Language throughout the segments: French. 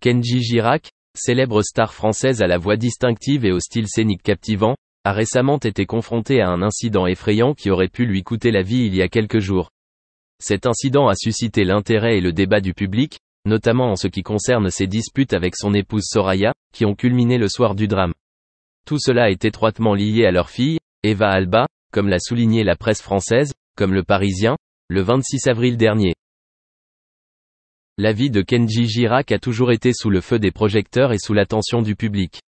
Kenji Girac, célèbre star française à la voix distinctive et au style scénique captivant, a récemment été confrontée à un incident effrayant qui aurait pu lui coûter la vie il y a quelques jours. Cet incident a suscité l'intérêt et le débat du public, notamment en ce qui concerne ses disputes avec son épouse Soraya, qui ont culminé le soir du drame. Tout cela est étroitement lié à leur fille, Eva Alba, comme l'a souligné la presse française, comme Le Parisien, le 26 avril dernier. La vie de Kenji Girac a toujours été sous le feu des projecteurs et sous l'attention du public.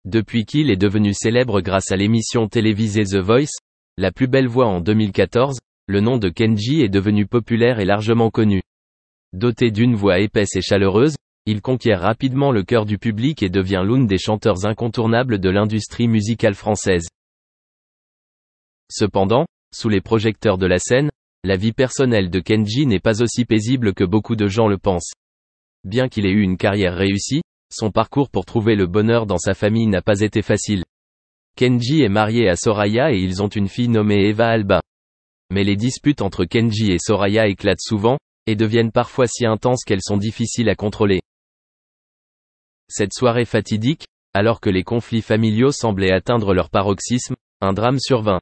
Depuis qu'il est devenu célèbre grâce à l'émission télévisée The Voice, La plus belle voix en 2014, le nom de Kenji est devenu populaire et largement connu. Doté d'une voix épaisse et chaleureuse, il conquiert rapidement le cœur du public et devient l'une des chanteurs incontournables de l'industrie musicale française. Cependant, sous les projecteurs de la scène, la vie personnelle de Kenji n'est pas aussi paisible que beaucoup de gens le pensent. Bien qu'il ait eu une carrière réussie, son parcours pour trouver le bonheur dans sa famille n'a pas été facile. Kenji est marié à Soraya et ils ont une fille nommée Eva Alba. Mais les disputes entre Kenji et Soraya éclatent souvent, et deviennent parfois si intenses qu'elles sont difficiles à contrôler. Cette soirée fatidique, alors que les conflits familiaux semblaient atteindre leur paroxysme, un drame survint.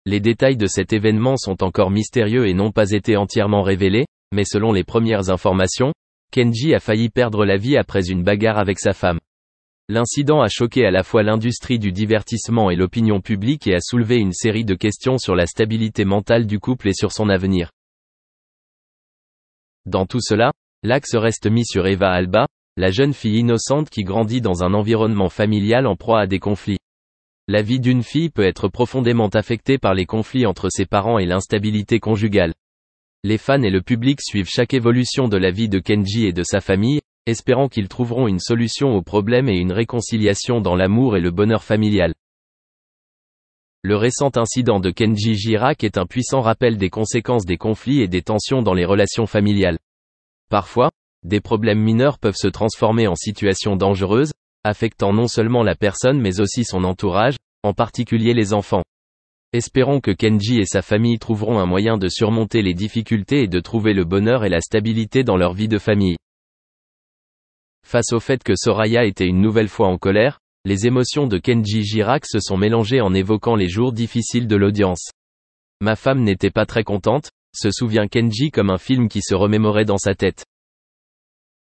Les détails de cet événement sont encore mystérieux et n'ont pas été entièrement révélés, mais selon les premières informations, Kenji a failli perdre la vie après une bagarre avec sa femme. L'incident a choqué à la fois l'industrie du divertissement et l'opinion publique et a soulevé une série de questions sur la stabilité mentale du couple et sur son avenir. Dans tout cela, l'axe reste mis sur Eva Alba, la jeune fille innocente qui grandit dans un environnement familial en proie à des conflits. La vie d'une fille peut être profondément affectée par les conflits entre ses parents et l'instabilité conjugale. Les fans et le public suivent chaque évolution de la vie de Kenji et de sa famille, espérant qu'ils trouveront une solution au problème et une réconciliation dans l'amour et le bonheur familial. Le récent incident de Kenji Girac est un puissant rappel des conséquences des conflits et des tensions dans les relations familiales. Parfois, des problèmes mineurs peuvent se transformer en situations dangereuses, affectant non seulement la personne mais aussi son entourage, en particulier les enfants. Espérons que Kenji et sa famille trouveront un moyen de surmonter les difficultés et de trouver le bonheur et la stabilité dans leur vie de famille. Face au fait que Soraya était une nouvelle fois en colère, les émotions de Kenji Girac se sont mélangées en évoquant les jours difficiles de l'audience. Ma femme n'était pas très contente, se souvient Kenji comme un film qui se remémorait dans sa tête.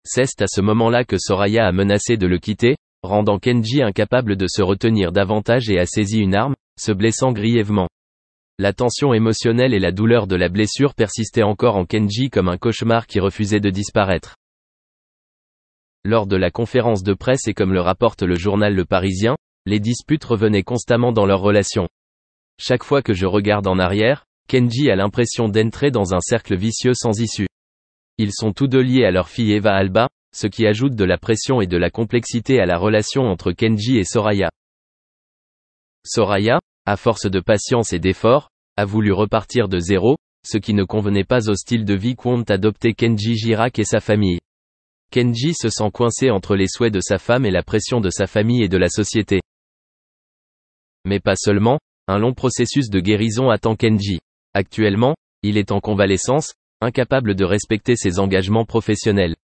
C'est à ce moment-là que Soraya a menacé de le quitter, rendant Kenji incapable de se retenir davantage et a saisi une arme, se blessant grièvement. La tension émotionnelle et la douleur de la blessure persistaient encore en Kenji comme un cauchemar qui refusait de disparaître. Lors de la conférence de presse et comme le rapporte le journal Le Parisien, les disputes revenaient constamment dans leur relation. Chaque fois que je regarde en arrière, Kenji a l'impression d'entrer dans un cercle vicieux sans issue. Ils sont tous deux liés à leur fille Eva Alba, ce qui ajoute de la pression et de la complexité à la relation entre Kenji et Soraya. Soraya, à force de patience et d'efforts, a voulu repartir de zéro, ce qui ne convenait pas au style de vie qu'ont adopté Kenji Girac et sa famille. Kenji se sent coincé entre les souhaits de sa femme et la pression de sa famille et de la société. Mais pas seulement, un long processus de guérison attend Kenji. Actuellement, il est en convalescence, incapable de respecter ses engagements professionnels.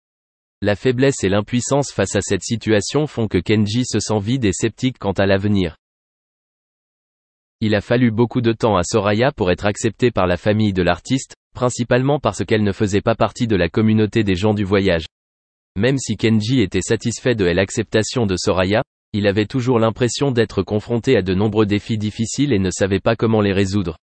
La faiblesse et l'impuissance face à cette situation font que Kenji se sent vide et sceptique quant à l'avenir. Il a fallu beaucoup de temps à Soraya pour être acceptée par la famille de l'artiste, principalement parce qu'elle ne faisait pas partie de la communauté des gens du voyage. Même si Kenji était satisfait de l'acceptation de Soraya, il avait toujours l'impression d'être confronté à de nombreux défis difficiles et ne savait pas comment les résoudre.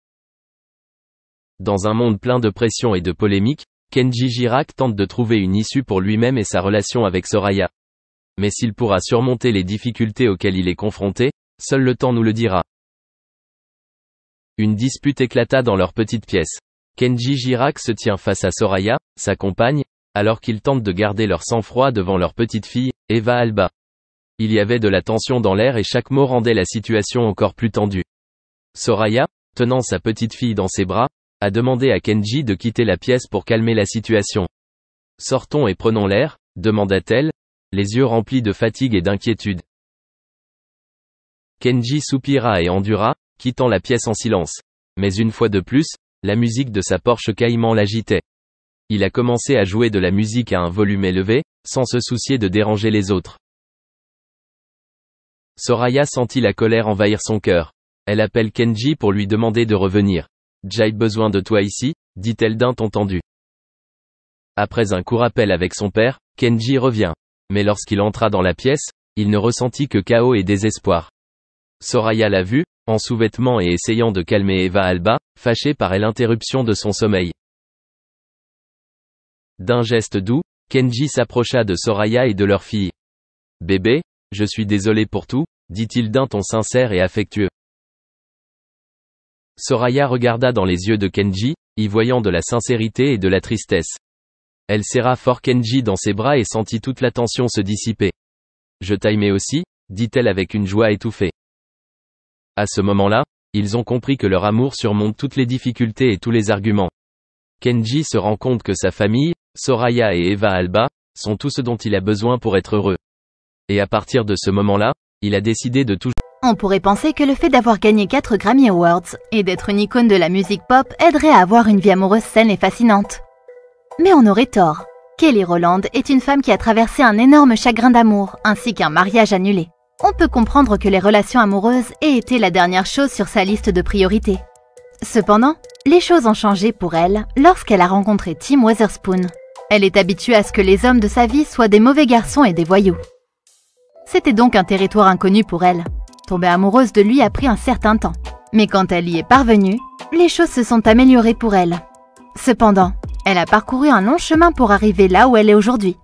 Dans un monde plein de pression et de polémiques, Kenji Girac tente de trouver une issue pour lui-même et sa relation avec Soraya. Mais s'il pourra surmonter les difficultés auxquelles il est confronté, seul le temps nous le dira. Une dispute éclata dans leur petite pièce. Kenji Girac se tient face à Soraya, sa compagne, alors qu'ils tentent de garder leur sang-froid devant leur petite fille, Eva Alba. Il y avait de la tension dans l'air et chaque mot rendait la situation encore plus tendue. Soraya, tenant sa petite fille dans ses bras, a demandé à Kenji de quitter la pièce pour calmer la situation. « Sortons et prenons l'air », demanda-t-elle, les yeux remplis de fatigue et d'inquiétude. Kenji soupira et endura, quittant la pièce en silence. Mais une fois de plus, la musique de sa Porsche Cayman l'agitait. Il a commencé à jouer de la musique à un volume élevé, sans se soucier de déranger les autres. Soraya sentit la colère envahir son cœur. Elle appelle Kenji pour lui demander de revenir. « J'ai besoin de toi ici », dit-elle d'un ton tendu. Après un court appel avec son père, Kenji revient. Mais lorsqu'il entra dans la pièce, il ne ressentit que chaos et désespoir. Soraya l'a vu, en sous-vêtements et essayant de calmer Eva Alba, fâchée par l'interruption de son sommeil. D'un geste doux, Kenji s'approcha de Soraya et de leur fille. « Bébé, je suis désolé pour tout », dit-il d'un ton sincère et affectueux. Soraya regarda dans les yeux de Kenji, y voyant de la sincérité et de la tristesse. Elle serra fort Kenji dans ses bras et sentit toute la tension se dissiper. « Je t'aimais aussi », dit-elle avec une joie étouffée. À ce moment-là, ils ont compris que leur amour surmonte toutes les difficultés et tous les arguments. Kenji se rend compte que sa famille, Soraya et Eva Alba, sont tout ce dont il a besoin pour être heureux. Et à partir de ce moment-là, il a décidé de tout. On pourrait penser que le fait d'avoir gagné 4 Grammy Awards et d'être une icône de la musique pop aiderait à avoir une vie amoureuse saine et fascinante. Mais on aurait tort. Kelly Rowland est une femme qui a traversé un énorme chagrin d'amour, ainsi qu'un mariage annulé. On peut comprendre que les relations amoureuses aient été la dernière chose sur sa liste de priorités. Cependant, les choses ont changé pour elle lorsqu'elle a rencontré Tim Witherspoon. Elle est habituée à ce que les hommes de sa vie soient des mauvais garçons et des voyous. C'était donc un territoire inconnu pour elle. Tomber amoureuse de lui a pris un certain temps. Mais quand elle y est parvenue, les choses se sont améliorées pour elle. Cependant, elle a parcouru un long chemin pour arriver là où elle est aujourd'hui.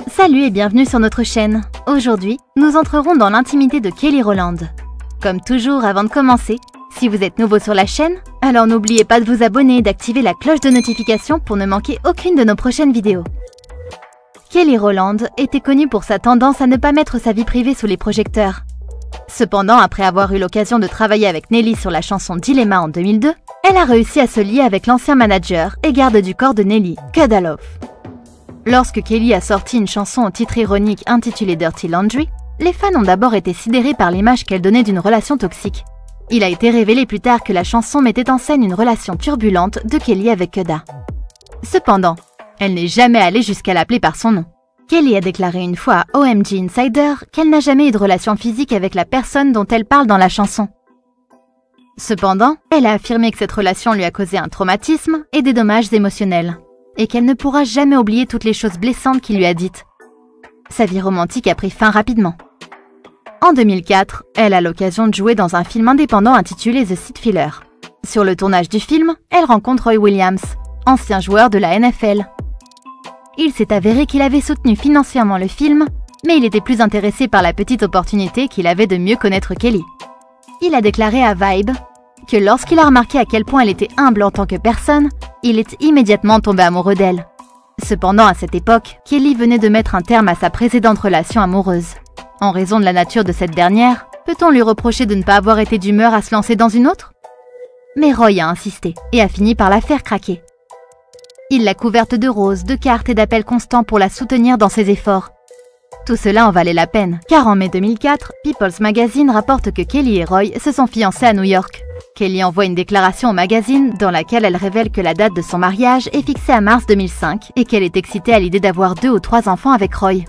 Salut et bienvenue sur notre chaîne. Aujourd'hui, nous entrerons dans l'intimité de Kelly Rowland. Comme toujours, avant de commencer, si vous êtes nouveau sur la chaîne, alors n'oubliez pas de vous abonner et d'activer la cloche de notification pour ne manquer aucune de nos prochaines vidéos. Kelly Rowland était connue pour sa tendance à ne pas mettre sa vie privée sous les projecteurs. Cependant, après avoir eu l'occasion de travailler avec Nelly sur la chanson Dilemma en 2002, elle a réussi à se lier avec l'ancien manager et garde du corps de Nelly, Kudda Love. Lorsque Kelly a sorti une chanson au titre ironique intitulée Dirty Laundry, les fans ont d'abord été sidérés par l'image qu'elle donnait d'une relation toxique. Il a été révélé plus tard que la chanson mettait en scène une relation turbulente de Kelly avec Kudda. Cependant, elle n'est jamais allée jusqu'à l'appeler par son nom. Kelly a déclaré une fois à OMG Insider qu'elle n'a jamais eu de relation physique avec la personne dont elle parle dans la chanson. Cependant, elle a affirmé que cette relation lui a causé un traumatisme et des dommages émotionnels, et qu'elle ne pourra jamais oublier toutes les choses blessantes qu'il lui a dites. Sa vie romantique a pris fin rapidement. En 2004, elle a l'occasion de jouer dans un film indépendant intitulé The Seed Filler. Sur le tournage du film, elle rencontre Roy Williams, ancien joueur de la NFL. Il s'est avéré qu'il avait soutenu financièrement le film, mais il était plus intéressé par la petite opportunité qu'il avait de mieux connaître Kelly. Il a déclaré à Vibe que lorsqu'il a remarqué à quel point elle était humble en tant que personne, il est immédiatement tombé amoureux d'elle. Cependant, à cette époque, Kelly venait de mettre un terme à sa précédente relation amoureuse. En raison de la nature de cette dernière, peut-on lui reprocher de ne pas avoir été d'humeur à se lancer dans une autre? Mais Roy a insisté et a fini par la faire craquer. Il l'a couverte de roses, de cartes et d'appels constants pour la soutenir dans ses efforts. Tout cela en valait la peine, car en mai 2004, People's Magazine rapporte que Kelly et Roy se sont fiancés à New York. Kelly envoie une déclaration au magazine dans laquelle elle révèle que la date de son mariage est fixée à mars 2005 et qu'elle est excitée à l'idée d'avoir 2 ou 3 enfants avec Roy.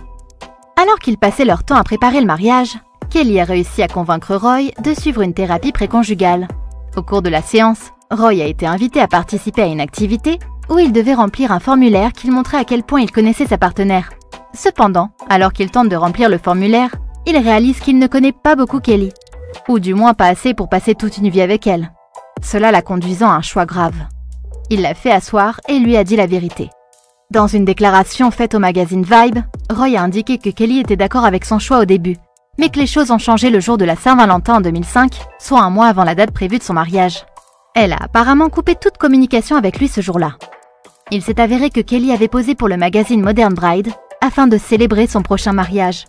Alors qu'ils passaient leur temps à préparer le mariage, Kelly a réussi à convaincre Roy de suivre une thérapie préconjugale. Au cours de la séance, Roy a été invité à participer à une activité où il devait remplir un formulaire qui montrait à quel point il connaissait sa partenaire. Cependant, alors qu'il tente de remplir le formulaire, il réalise qu'il ne connaît pas beaucoup Kelly, ou du moins pas assez pour passer toute une vie avec elle. Cela la conduisant à un choix grave. Il l'a fait asseoir et lui a dit la vérité. Dans une déclaration faite au magazine Vibe, Roy a indiqué que Kelly était d'accord avec son choix au début, mais que les choses ont changé le jour de la Saint-Valentin en 2005, soit un mois avant la date prévue de son mariage. Elle a apparemment coupé toute communication avec lui ce jour-là. Il s'est avéré que Kelly avait posé pour le magazine Modern Bride afin de célébrer son prochain mariage.